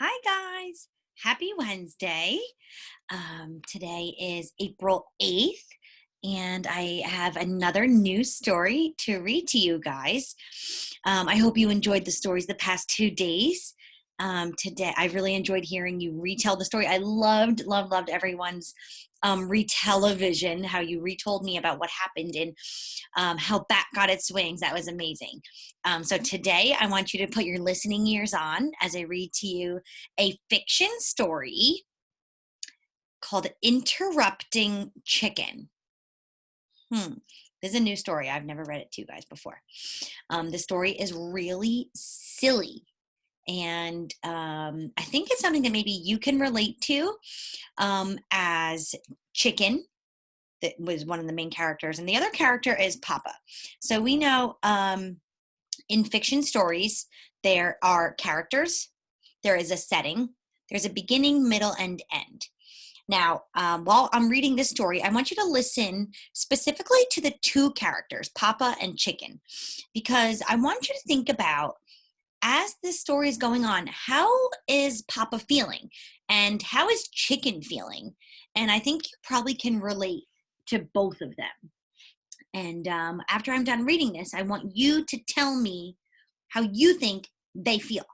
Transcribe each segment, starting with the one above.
Hi, guys. Happy Wednesday. Today is April 8th, and I have another new story to read to you guys. I hope you enjoyed the stories the past 2 days. Today, I really enjoyed hearing you retell the story. I loved everyone's retelevision, how you retold me about what happened and how Bat got its wings. That was amazing. So today, I want you to put your listening ears on as I read to you a fiction story called Interrupting Chicken. This is a new story. I've never read it to you guys before. The story is really silly. And I think it's something that maybe you can relate to as Chicken, that was one of the main characters. And the other character is Papa. So we know in fiction stories, there are characters, there is a setting, there's a beginning, middle, and end. Now, while I'm reading this story, I want you to listen specifically to the two characters, Papa and Chicken, because I want you to think about, as this story is going on, how is Papa feeling and how is Chicken feeling? And I think you probably can relate to both of them. And after I'm done reading this, I want you to tell me how you think they feel.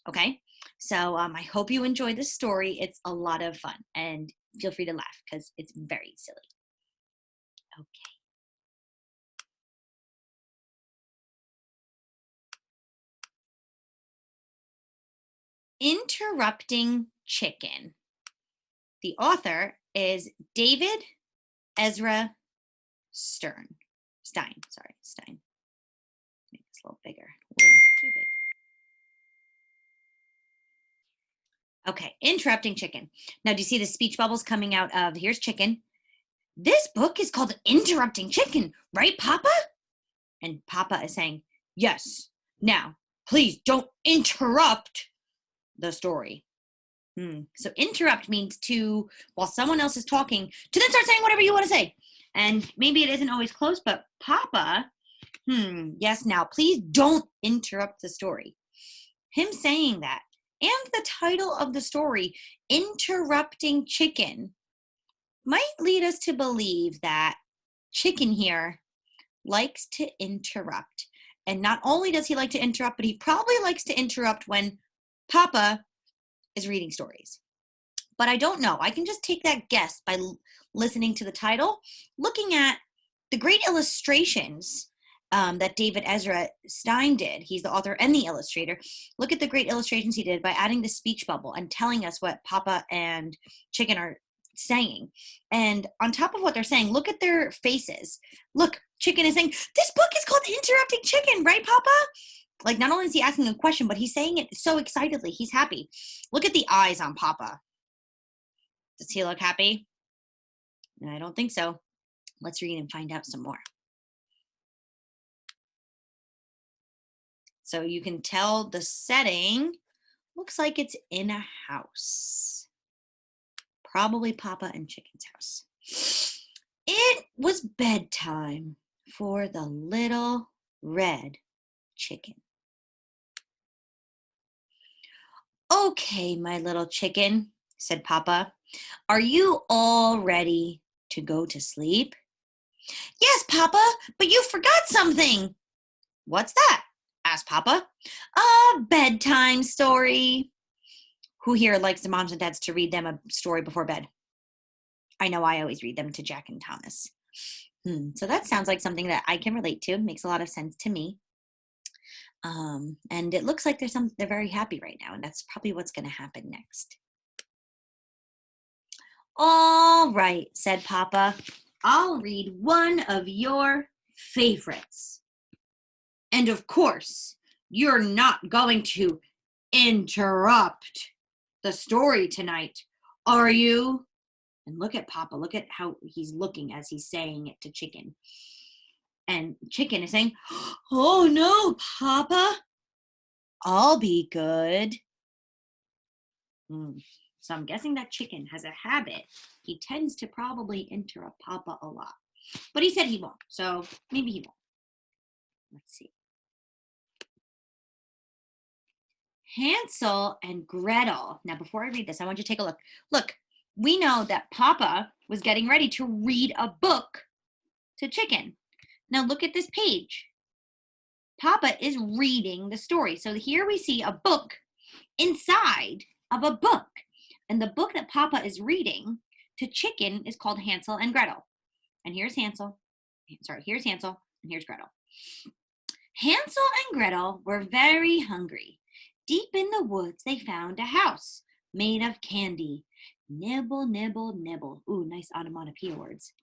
Okay? So I hope you enjoy this story. It's a lot of fun. And feel free to laugh because it's very silly. Okay. Interrupting Chicken. The author is David Ezra Stein. Make this a little bigger. Ooh, too big. Okay, Interrupting Chicken. Now, do you see the speech bubbles coming out of, here's Chicken. This book is called Interrupting Chicken, right, Papa? And Papa is saying, yes. Now, please don't interrupt the story. So interrupt means to, while someone else is talking, to then start saying whatever you want to say. And maybe it isn't always close, but Papa, yes, now please don't interrupt the story. Him saying that, and the title of the story, Interrupting Chicken, might lead us to believe that Chicken here likes to interrupt. And not only does he like to interrupt, but he probably likes to interrupt when Papa is reading stories. But I don't know. I can just take that guess by listening to the title, looking at the great illustrations that David Ezra Stein did. He's the author and the illustrator. Look at the great illustrations he did by adding the speech bubble and telling us what Papa and Chicken are saying. And on top of what they're saying, look at their faces. Look, Chicken is saying, this book is called Interrupting Chicken, right, Papa? Like, not only is he asking a question, but he's saying it so excitedly. He's happy. Look at the eyes on Papa. Does he look happy? No, I don't think so. Let's read and find out some more. So you can tell the setting looks like it's in a house. Probably Papa and Chicken's house. It was bedtime for the little red chicken. Okay, my little chicken, said Papa. Are you all ready to go to sleep? Yes, Papa, but you forgot something. What's that? Asked Papa. A bedtime story. Who here likes the moms and dads to read them a story before bed? I know I always read them to Jack and Thomas. So that sounds like something that I can relate to. Makes a lot of sense to me. And it looks like they're very happy right now, and that's probably what's going to happen next. All right, said Papa. I'll read one of your favorites. And of course, you're not going to interrupt the story tonight, are you? And look at Papa. Look at how he's looking as he's saying it to Chicken. And Chicken is saying, oh no, Papa. I'll be good. So I'm guessing that Chicken has a habit. He tends to probably interrupt Papa a lot. But he said he won't, so maybe he won't. Let's see. Hansel and Gretel. Now, before I read this, I want you to take a look. Look, we know that Papa was getting ready to read a book to Chicken. Now, look at this page. Papa is reading the story. So here we see a book inside of a book. And the book that Papa is reading to Chicken is called Hansel and Gretel. And here's Hansel. Here's Hansel and here's Gretel. Hansel and Gretel were very hungry. Deep in the woods, they found a house made of candy. Nibble, nibble, nibble. Ooh, nice onomatopoeia words.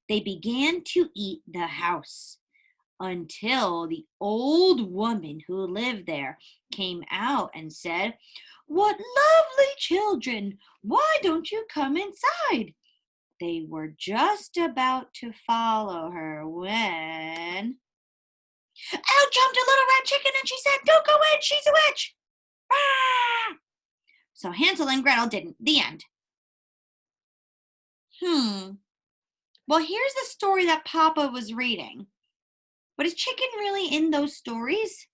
They began to eat the house until the old woman who lived there came out and said, "What lovely children! Why don't you come inside?" They were just about to follow her when out jumped a little red chicken and she said, "Don't go in, she's a witch." Ah! So Hansel and Gretel didn't. The end. Well, here's the story that Papa was reading. But is Chicken really in those stories?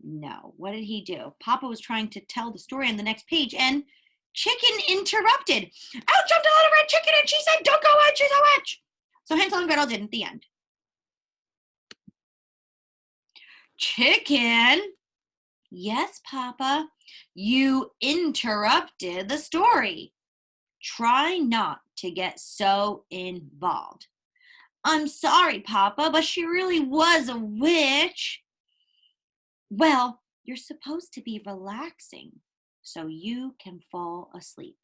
No. What did he do? Papa was trying to tell the story on the next page and Chicken interrupted. Out jumped a little red chicken and she said, "Don't go in, she's a witch." So Hansel and Gretel didn't. The end. Chicken? Yes, Papa. You interrupted the story. Try not to get so involved. I'm sorry, Papa, but she really was a witch. Well, you're supposed to be relaxing so you can fall asleep.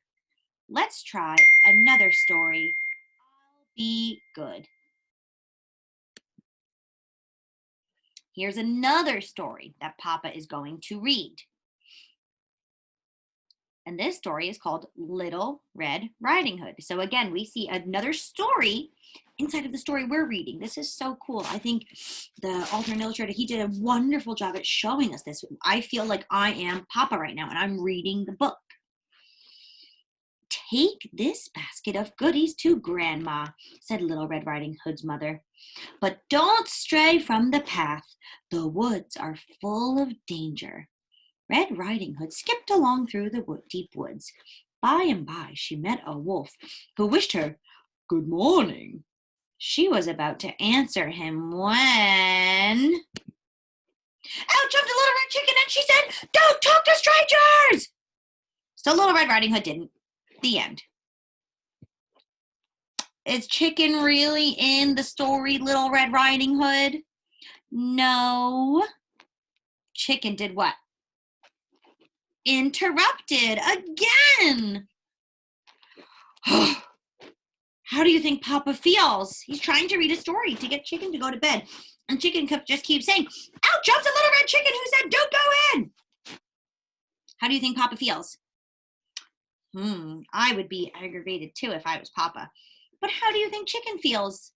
Let's try another story. I'll be good. Here's another story that Papa is going to read. And this story is called Little Red Riding Hood. So again, we see another story inside of the story we're reading. This is so cool. I think the author and illustrator, he did a wonderful job at showing us this. I feel like I am Papa right now and I'm reading the book. "Take this basket of goodies to Grandma," said Little Red Riding Hood's mother. "But don't stray from the path. The woods are full of danger." Red Riding Hood skipped along through the deep woods. By and by, she met a wolf who wished her good morning. She was about to answer him when out jumped a little red chicken and she said, "Don't talk to strangers." So Little Red Riding Hood didn't. The end. Is Chicken really in the story Little Red Riding Hood? No. Chicken did what? Interrupted again. How do you think Papa feels? He's trying to read a story to get Chicken to go to bed. And Chicken just keeps saying, "Out jumps a little red chicken who said, 'Don't go in.'" How do you think Papa feels? I would be aggravated too if I was Papa. But how do you think Chicken feels?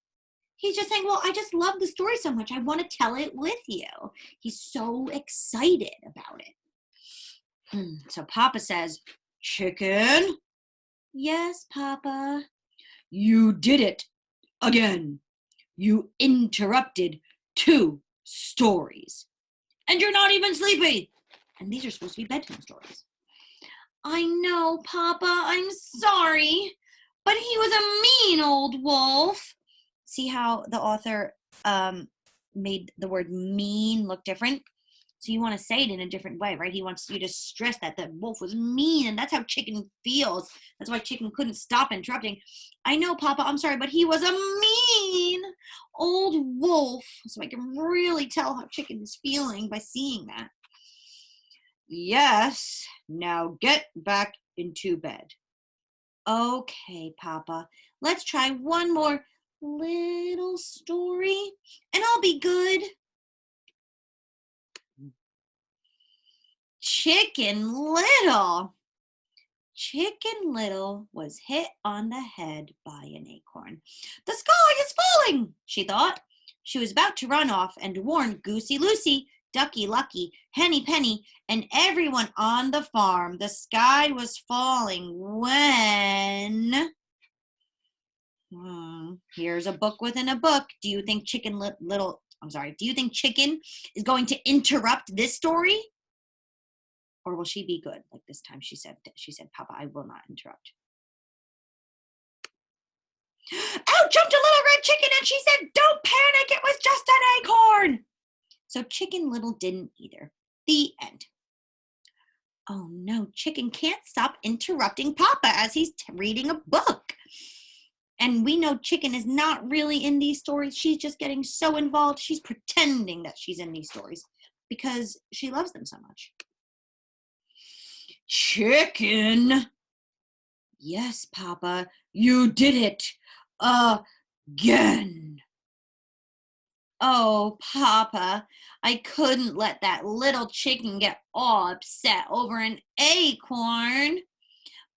He's just saying, "Well, I just love the story so much. I want to tell it with you." He's so excited about it. So Papa says, "Chicken?" "Yes, Papa." "You did it again. You interrupted 2 stories. And you're not even sleepy. And these are supposed to be bedtime stories." "I know, Papa. I'm sorry. But he was a mean old wolf." See how the author made the word mean look different? So you want to say it in a different way, right? He wants you to stress that the wolf was mean, and that's how Chicken feels. That's why Chicken couldn't stop interrupting. "I know, Papa, I'm sorry, but he was a mean old wolf." So I can really tell how Chicken is feeling by seeing that. "Yes, now get back into bed." "Okay, Papa, let's try one more little story, and I'll be good." Chicken Little. Chicken Little was hit on the head by an acorn. "The sky is falling," she thought. She was about to run off and warn Goosey Lucy, Ducky Lucky, Henny Penny, and everyone on the farm the sky was falling when... Here's a book within a book. Do you think Chicken Little... do you think Chicken is going to interrupt this story? Or will she be good? Like this time she said, Papa, I will not interrupt. Out jumped a little red chicken and she said, don't panic, it was just an acorn. So Chicken Little didn't either. The end. Oh no, Chicken can't stop interrupting Papa as he's reading a book. And we know Chicken is not really in these stories. She's just getting so involved. She's pretending that she's in these stories because she loves them so much. Chicken! Yes, Papa, you did it again. Oh, Papa, I couldn't let that little chicken get all upset over an acorn.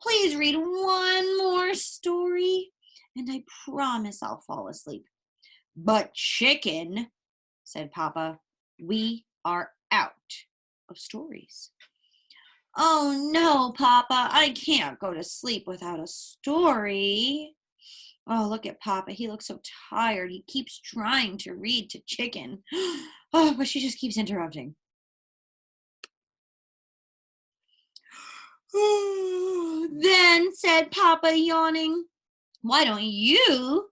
Please read one more story, and I promise I'll fall asleep. But Chicken, said Papa, we are out of stories. Oh no, Papa, I can't go to sleep without a story. Oh, look at Papa. He looks so tired. He keeps trying to read to Chicken. Oh, but she just keeps interrupting. Then, said Papa, yawning, why don't you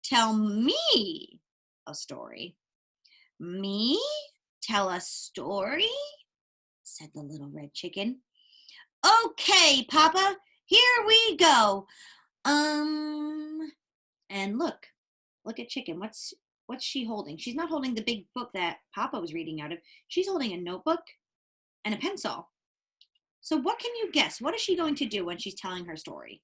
tell me a story? Me? Tell a story? Said the little red chicken. Okay, Papa, here we go. And look at Chicken. What's she holding? She's not holding the big book that Papa was reading out of. She's holding a notebook and a pencil. So what can you guess? What is she going to do when she's telling her story?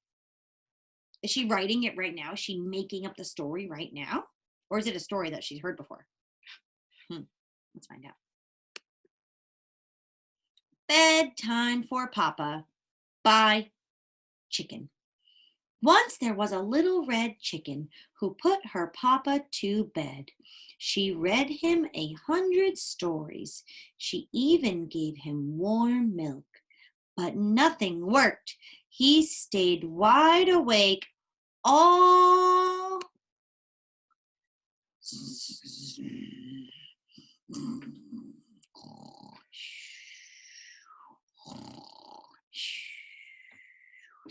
Is she writing it right now? Is she making up the story right now? Or is it a story that she's heard before? Let's find out. Bedtime for Papa by Chicken. Once there was a little red chicken who put her papa to bed. She read him 100 stories. She even gave him warm milk. But nothing worked. He stayed wide awake all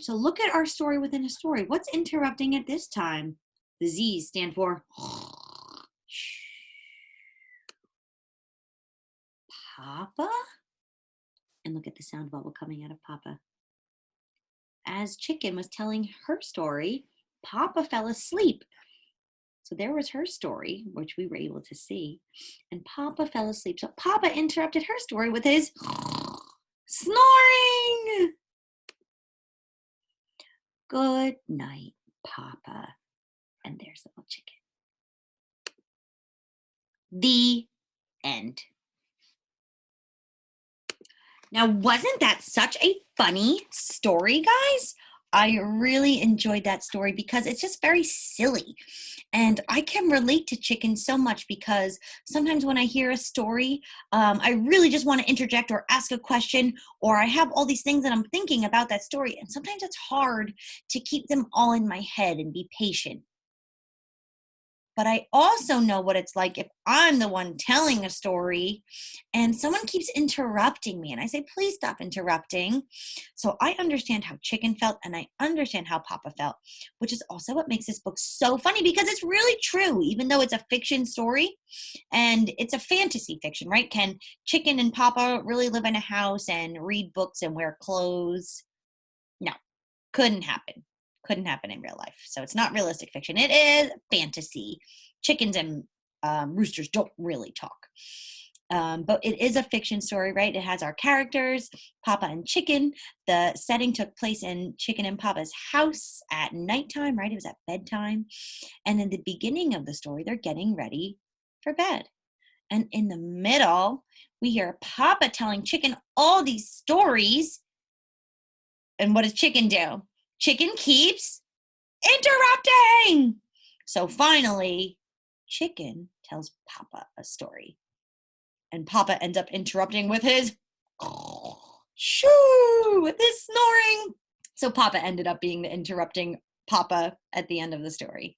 So look at our story within a story. What's interrupting it this time? The Z's stand for Papa. And look at the sound bubble coming out of Papa. As Chicken was telling her story, Papa fell asleep. So there was her story, which we were able to see, and Papa fell asleep. So Papa interrupted her story with his snoring. Good night, Papa. And there's the little chicken. The end. Now, wasn't that such a funny story, guys? I really enjoyed that story because it's just very silly. And I can relate to Chicken so much because sometimes when I hear a story, I really just want to interject or ask a question, or I have all these things that I'm thinking about that story. And sometimes it's hard to keep them all in my head and be patient. But I also know what it's like if I'm the one telling a story and someone keeps interrupting me. And I say, please stop interrupting. So I understand how Chicken felt and I understand how Papa felt, which is also what makes this book so funny because it's really true, even though it's a fiction story and it's a fantasy fiction, right? Can Chicken and Papa really live in a house and read books and wear clothes? No, couldn't happen. Couldn't happen in real life. So it's not realistic fiction. It is fantasy. Chickens and roosters don't really talk. But it is a fiction story, right? It has our characters, Papa and Chicken. The setting took place in Chicken and Papa's house at nighttime, right? It was at bedtime. And in the beginning of the story, they're getting ready for bed. And in the middle, we hear Papa telling Chicken all these stories. And what does Chicken do? Chicken keeps interrupting. So finally, Chicken tells Papa a story. And Papa ends up interrupting with his shoo, with his snoring. So Papa ended up being the interrupting Papa at the end of the story.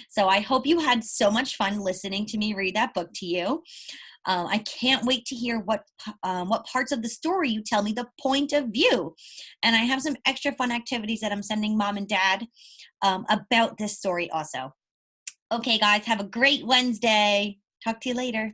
So I hope you had so much fun listening to me read that book to you. I can't wait to hear what parts of the story you tell me the point of view. And I have some extra fun activities that I'm sending Mom and Dad about this story also. Okay, guys, have a great Wednesday. Talk to you later.